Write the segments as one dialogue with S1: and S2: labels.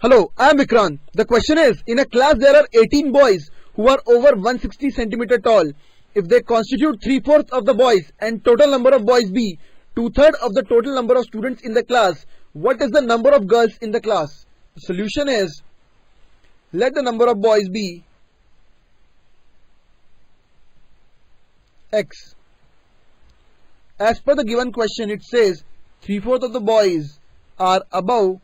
S1: Hello, I am Vikrant. The question is, in a class there are 18 boys who are over 160 centimeter tall. If they constitute 3/4 of the boys and total number of boys be 2/3 of the total number of students in the class, what is the number of girls in the class? The solution is, let the number of boys be X. As per the given question, it says 3/4 of the boys are above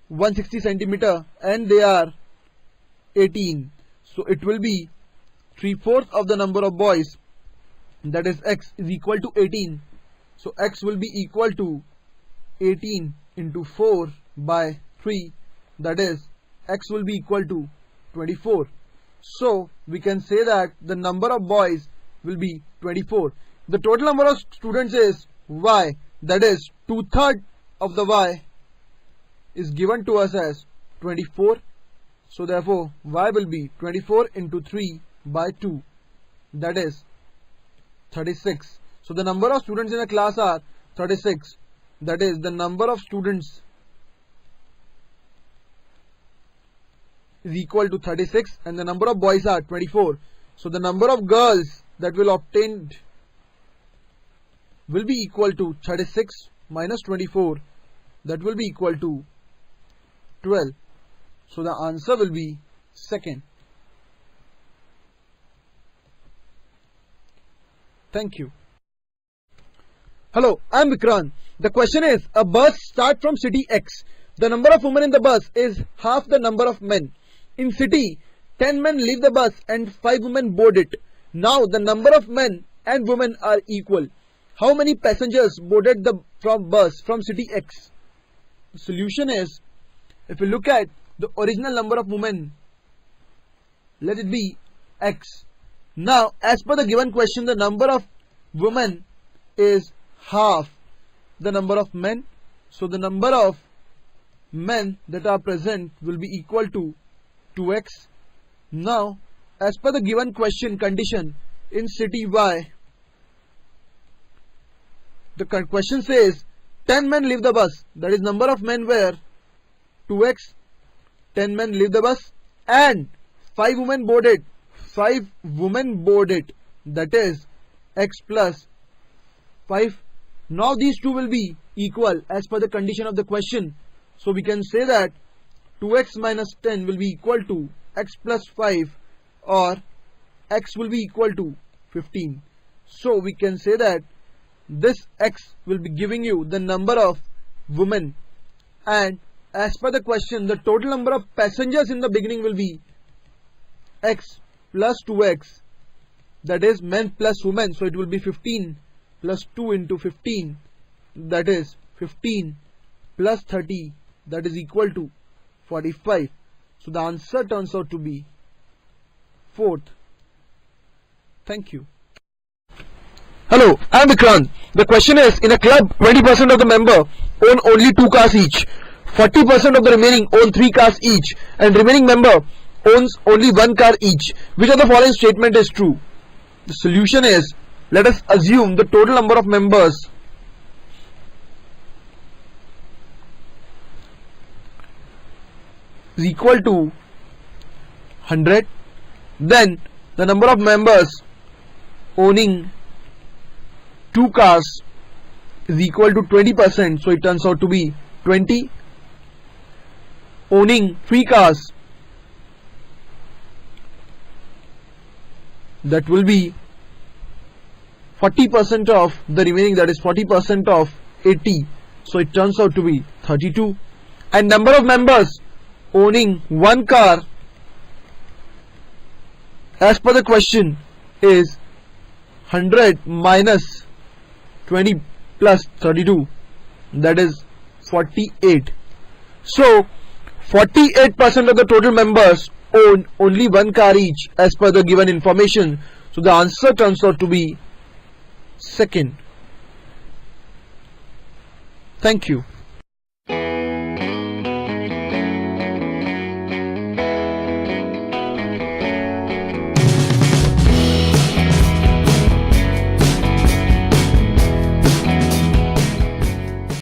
S1: 160 centimeter and they are 18. So it will be 3/4 of the number of boys, that is X, is equal to 18. So X will be equal to 18 into 4 by 3, that is X will be equal to 24. So we can say that the number of boys will be 24. The total number of students is Y, that is 2/3 of the Y is given to us as 24. So therefore Y will be 24 into 3 by 2, that is 36. So the number of students in a class are 36, that is the number of students is equal to 36 and the number of boys are 24. So the number of girls that will obtained will be equal to 36 minus 24, that will be equal to 12. So the answer will be second. Thank you. Hello, I am Vikrant. The question is, a bus starts from city X. The number of women in the bus is half the number of men. In city, 10 men leave the bus and 5 women board it. Now the number of men and women are equal. How many passengers boarded the bus from city X? The solution is, if you look at the original number of women, let it be X. Now as per the given question, the number of women is half the number of men. So the number of men that are present will be equal to 2x. Now as per the given question condition, in city Y, the question says 10 men leave the bus, that is number of men were 2x, 10 men leave the bus and 5 women boarded, 5 women boarded, that is x plus 5. Now these two will be equal as per the condition of the question. So we can say that 2x minus 10 will be equal to x plus 5, or x will be equal to 15. So we can say that this x will be giving you the number of women, and as per the question, the total number of passengers in the beginning will be x plus 2x, that is men plus women. So it will be 15 plus 2 into 15, that is 15 plus 30, that is equal to 45. So the answer turns out to be 4th. Thank you. Hello, I am Vikrant. The question is, in a club, 20% of the member own only 2 cars each, 40% of the remaining own 3 cars each, and remaining member owns only 1 car each. Which of the following statement is true? The solution is, let us assume the total number of members is equal to 100. Then the number of members owning 2 cars is equal to 20%, so it turns out to be 20. Owning 3 cars, that will be 40% of the remaining, that is 40% of 80, so it turns out to be 32. And number of members owning 1 car as per the question is 100 minus 20 plus 32, that is 48. So 48% of the total members own only 1 car each as per the given information. So the answer turns out to be second. Thank you.